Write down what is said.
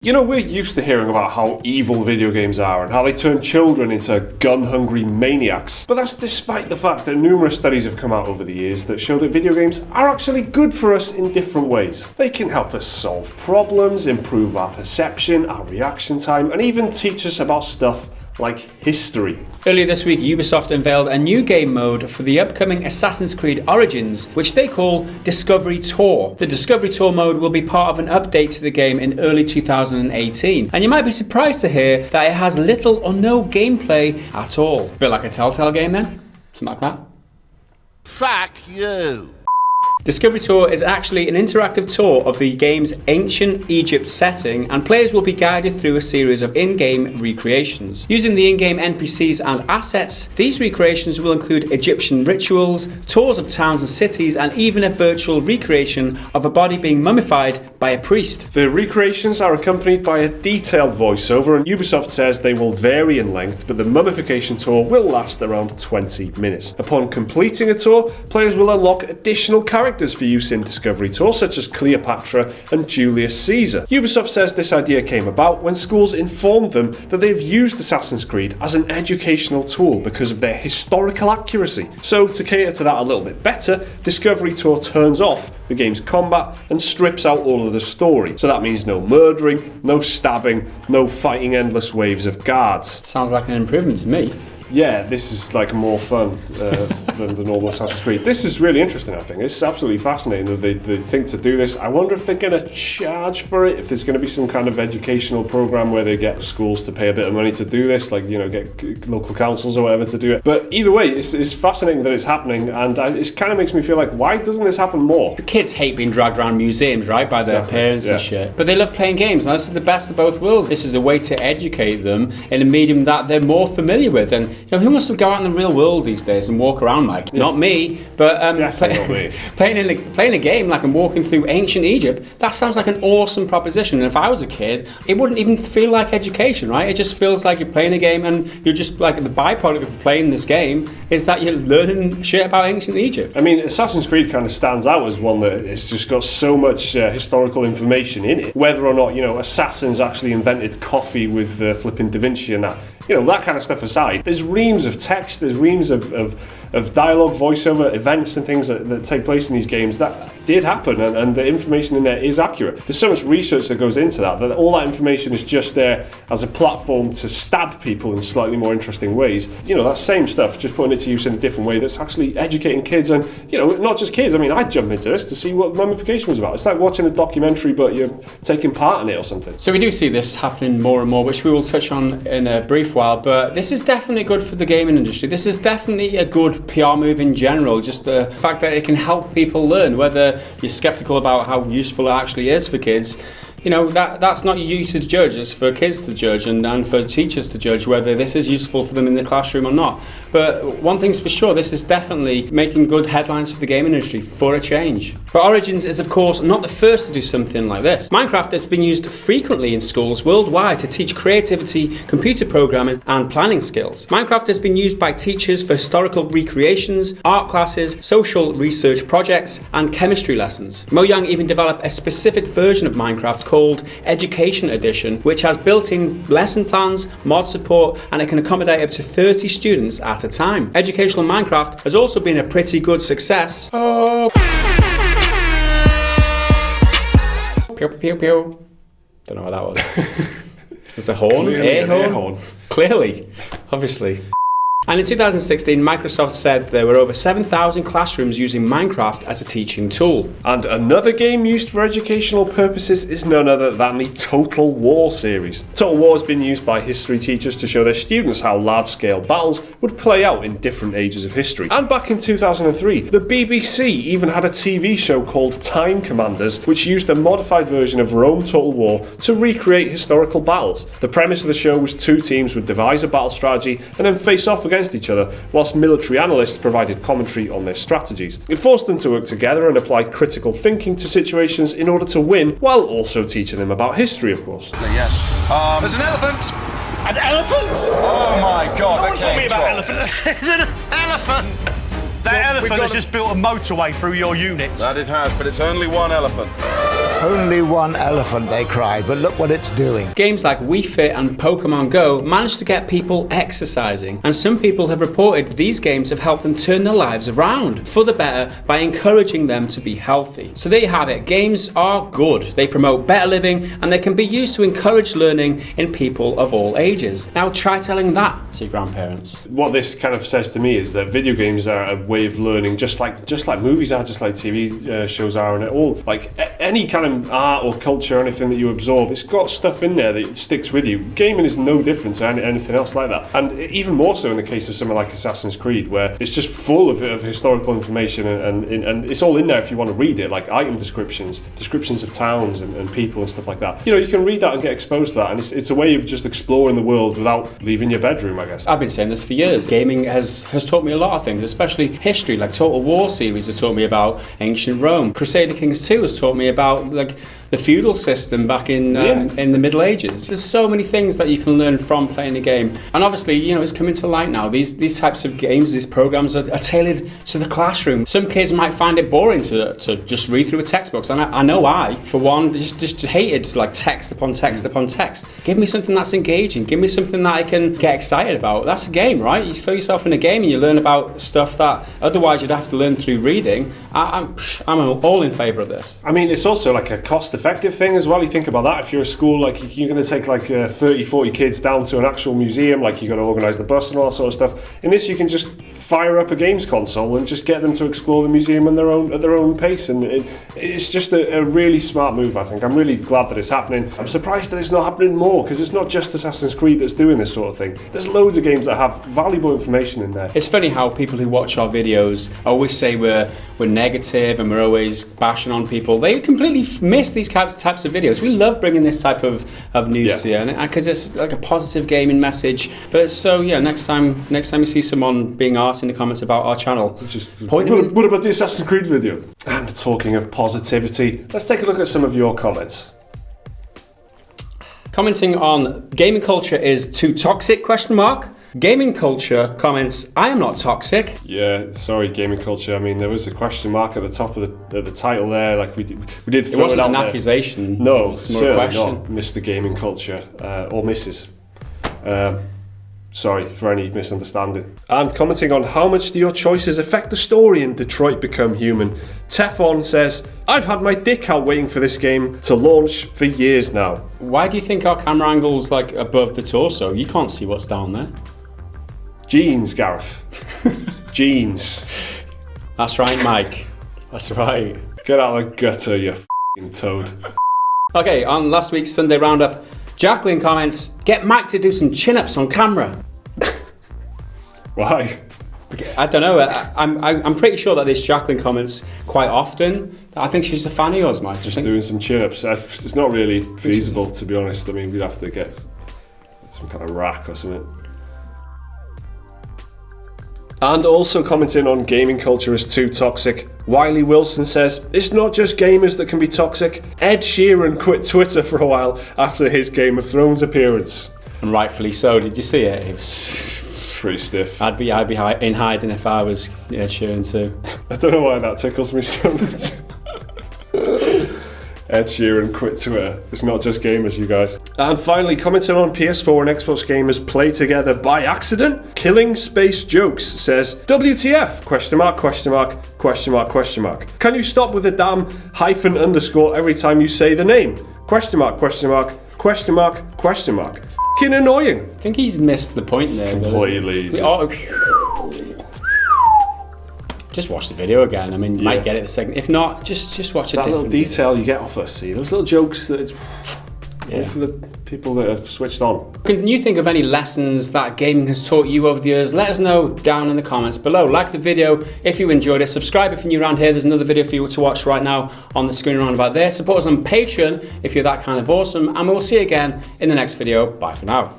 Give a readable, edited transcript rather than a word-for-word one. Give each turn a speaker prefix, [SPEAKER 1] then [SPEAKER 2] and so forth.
[SPEAKER 1] You know, we're used to hearing about how evil video games are and how they turn children into gun-hungry maniacs. But that's despite the fact that numerous studies have come out over the years that show that video games are actually good for us in different ways. They can help us solve problems, improve our perception, our reaction time, and even teach us about stuff like history.
[SPEAKER 2] Earlier this week, Ubisoft unveiled a new game mode for the upcoming Assassin's Creed Origins, which they call Discovery Tour. The Discovery Tour mode will be part of an update to the game in early 2018, and you might be surprised to hear that it has little or no gameplay at all. A bit like a Telltale game then? Something like that?
[SPEAKER 3] Fuck you!
[SPEAKER 2] Discovery Tour is actually an interactive tour of the game's ancient Egypt setting, and players will be guided through a series of in-game recreations. Using the in-game NPCs and assets, these recreations will include Egyptian rituals, tours of towns and cities, and even a virtual recreation of a body being mummified by a priest.
[SPEAKER 1] The recreations are accompanied by a detailed voiceover, and Ubisoft says they will vary in length, but the mummification tour will last around 20 minutes. Upon completing a tour, players will unlock additional characters for use in Discovery Tour, such as Cleopatra and Julius Caesar. Ubisoft says this idea came about when schools informed them that they've used Assassin's Creed as an educational tool because of their historical accuracy. So, to cater to that a little bit better, Discovery Tour turns off the game's combat and strips out all of the story. So that means no murdering, no stabbing, no fighting endless waves of guards.
[SPEAKER 2] Sounds like an improvement to me.
[SPEAKER 1] Yeah, this is like more fun than the normal Assassin's Creed. This is really interesting, I think. It's absolutely fascinating that they think to do this. I wonder if they're going to charge for it, if there's going to be some kind of educational program where they get schools to pay a bit of money to do this, like, you know, get local councils or whatever to do it. But either way, it's fascinating that it's happening, and it kind of makes me feel like, why doesn't this happen more?
[SPEAKER 2] The kids hate being dragged around museums, right, by their parents and shit. But they love playing games, and this is the best of both worlds. This is a way to educate them in a medium that they're more familiar with. And you know, who wants to go out in the real world these days and walk around like? Not me, but playing a game like I'm walking through ancient Egypt, that sounds like an awesome proposition. And if I was a kid, it wouldn't even feel like education, right? It just feels like you're playing a game, and you're just like, the byproduct of playing this game is that you're learning shit about ancient Egypt.
[SPEAKER 1] I mean, Assassin's Creed kind of stands out as one that it's just got so much historical information in it. Whether or not, you know, assassins actually invented coffee with flipping Da Vinci and that, you know, that kind of stuff aside, there's reams of text, there's reams of dialogue, voiceover, events and things that take place in these games that did happen, and the information in there is accurate. There's so much research that goes into that all that information is just there as a platform to stab people in slightly more interesting ways. You know, that same stuff, just putting it to use in a different way that's actually educating kids, and, you know, not just kids. I mean, I'd jump into this to see what mummification was about. It's like watching a documentary, but you're taking part in it or something.
[SPEAKER 2] So we do see this happening more and more, which we will touch on in a brief while, but this is definitely good for the gaming industry. This is definitely a good PR move in general, just the fact that it can help people learn, whether you're skeptical about how useful it actually is for kids. You know, that's not you to judge, it's for kids to judge and for teachers to judge whether this is useful for them in the classroom or not. But one thing's for sure, this is definitely making good headlines for the gaming industry, for a change. But Origins is of course not the first to do something like this. Minecraft has been used frequently in schools worldwide to teach creativity, computer programming and planning skills. Minecraft has been used by teachers for historical recreations, art classes, social research projects and chemistry lessons. Mojang even developed a specific version of Minecraft called Education Edition, which has built-in lesson plans, mod support, and it can accommodate up to 30 students at a time. Educational Minecraft has also been a pretty good success. Oh. Pew, pew, pew. Don't know what that was. Was it a horn? Air horn? Clearly. Obviously. And in 2016, Microsoft said there were over 7,000 classrooms using Minecraft as a teaching tool.
[SPEAKER 1] And another game used for educational purposes is none other than the Total War series. Total War has been used by history teachers to show their students how large-scale battles would play out in different ages of history. And back in 2003, the BBC even had a TV show called Time Commanders, which used a modified version of Rome Total War to recreate historical battles. The premise of the show was two teams would devise a battle strategy and then face off against each other, whilst military analysts provided commentary on their strategies. It forced them to work together and apply critical thinking to situations in order to win, while also teaching them about history, of course.
[SPEAKER 4] Yes. There's an elephant!
[SPEAKER 5] An elephant?
[SPEAKER 4] Oh my god,
[SPEAKER 5] no one told me about elephants.
[SPEAKER 3] It's an elephant!
[SPEAKER 5] That elephant has just built a motorway through your unit.
[SPEAKER 4] That it has, but it's only one elephant.
[SPEAKER 6] Only one elephant, they cried, but look what it's doing.
[SPEAKER 2] Games like Wii Fit and Pokemon Go managed to get people exercising, and some people have reported these games have helped them turn their lives around for the better by encouraging them to be healthy. So there you have it. Games are good. They promote better living, and they can be used to encourage learning in people of all ages. Now try telling that to your grandparents.
[SPEAKER 1] What this kind of says to me is that video games are a way of learning, just like movies are, just like TV shows are, and it all, like any kind of art or culture or anything that you absorb, it's got stuff in there that sticks with you. Gaming is no different to anything else like that, and even more so in the case of something like Assassin's Creed, where it's just full of historical information, and it's all in there if you want to read it, like item descriptions of towns and people and stuff like that. You know, you can read that and get exposed to that, and it's a way of just exploring the world without leaving your bedroom, I guess.
[SPEAKER 2] I've been saying this for years. Gaming has taught me a lot of things, especially history, like Total War series has taught me about ancient Rome. Crusader Kings 2 has taught me about like the feudal system back in the Middle Ages. There's so many things that you can learn from playing a game, and obviously, you know, it's coming to light now. These types of games, these programs are tailored to the classroom. Some kids might find it boring to just read through a textbook, and I know I, for one, just hated like text upon text upon text. Give me something that's engaging. Give me something that I can get excited about. That's a game, right? You throw yourself in a game and you learn about stuff that otherwise you'd have to learn through reading. I'm all in favour of this.
[SPEAKER 1] I mean, it's also like a cost-effective thing as well. You think about that. If you're a school, like you're going to take like 30, 40 kids down to an actual museum, like you got to organise the bus and all that sort of stuff. In this, you can just fire up a games console and just get them to explore the museum at their own pace, and it's just a really smart move, I think. I'm really glad that it's happening. I'm surprised that it's not happening more, because it's not just Assassin's Creed that's doing this sort of thing. There's loads of games that have valuable information in there.
[SPEAKER 2] It's funny how people who watch our videos always say we're negative and we're always bashing on people. They completely miss these types of videos. We love bringing this type of news to you, because it's like a positive gaming message. But so yeah, next time you see someone being arsed in the comments about our channel,
[SPEAKER 1] what about the Assassin's Creed video? And talking of positivity, let's take a look at some of your comments.
[SPEAKER 2] Commenting on gaming culture is too toxic ? Gaming culture comments, I am not toxic.
[SPEAKER 1] Yeah, sorry, gaming culture. I mean, there was a question mark at the top of the title there. Like we did throw it out.
[SPEAKER 2] It wasn't an accusation.
[SPEAKER 1] No,
[SPEAKER 2] it's more a question.
[SPEAKER 1] Not, Mr. Gaming Culture or Mrs. Sorry for any misunderstanding. And commenting on how much do your choices affect the story in Detroit Become Human, Teflon says, I've had my dick out waiting for this game to launch for years now.
[SPEAKER 2] Why do you think our camera angle's like above the torso? You can't see what's down there.
[SPEAKER 1] Jeans, Gareth. Jeans.
[SPEAKER 2] That's right, Mike. That's right.
[SPEAKER 1] Get out of the gutter, you f***ing toad.
[SPEAKER 2] Okay, on last week's Sunday Roundup, Jacqueline comments, get Mike to do some chin-ups on camera.
[SPEAKER 1] Why?
[SPEAKER 2] I don't know. I'm pretty sure that this Jacqueline comments quite often. I think she's a fan of yours, Mike.
[SPEAKER 1] Just doing some chin-ups. It's not really feasible, to be honest. I mean, we'd have to get some kind of rack or something. And also commenting on gaming culture is too toxic, Wiley Wilson says, it's not just gamers that can be toxic. Ed Sheeran quit Twitter for a while after his Game of Thrones appearance.
[SPEAKER 2] And rightfully so. Did you see it? It was
[SPEAKER 1] pretty stiff.
[SPEAKER 2] I'd be in hiding if I was Ed Sheeran too.
[SPEAKER 1] I don't know why that tickles me so much. Ed Sheeran quit Twitter. It's not just gamers, you guys. And finally, commenting on PS4 and Xbox gamers play together by accident, Killing Space Jokes says, WTF? Question mark, question mark, question mark, question mark. Can you stop with a damn hyphen underscore every time you say the name? Question mark, question mark, question mark, question mark. F***ing annoying.
[SPEAKER 2] I think he's missed the point there.
[SPEAKER 1] Completely.
[SPEAKER 2] Just watch the video again. I mean, you might get it the second. If not, just watch it.
[SPEAKER 1] That little detail you get off us, see those little jokes that for the people that are switched on.
[SPEAKER 2] Can you think of any lessons that gaming has taught you over the years? Let us know down in the comments below. Like the video if you enjoyed it. Subscribe if you're new around here. There's another video for you to watch right now on the screen around about there. Support us on Patreon if you're that kind of awesome. And we'll see you again in the next video. Bye for now.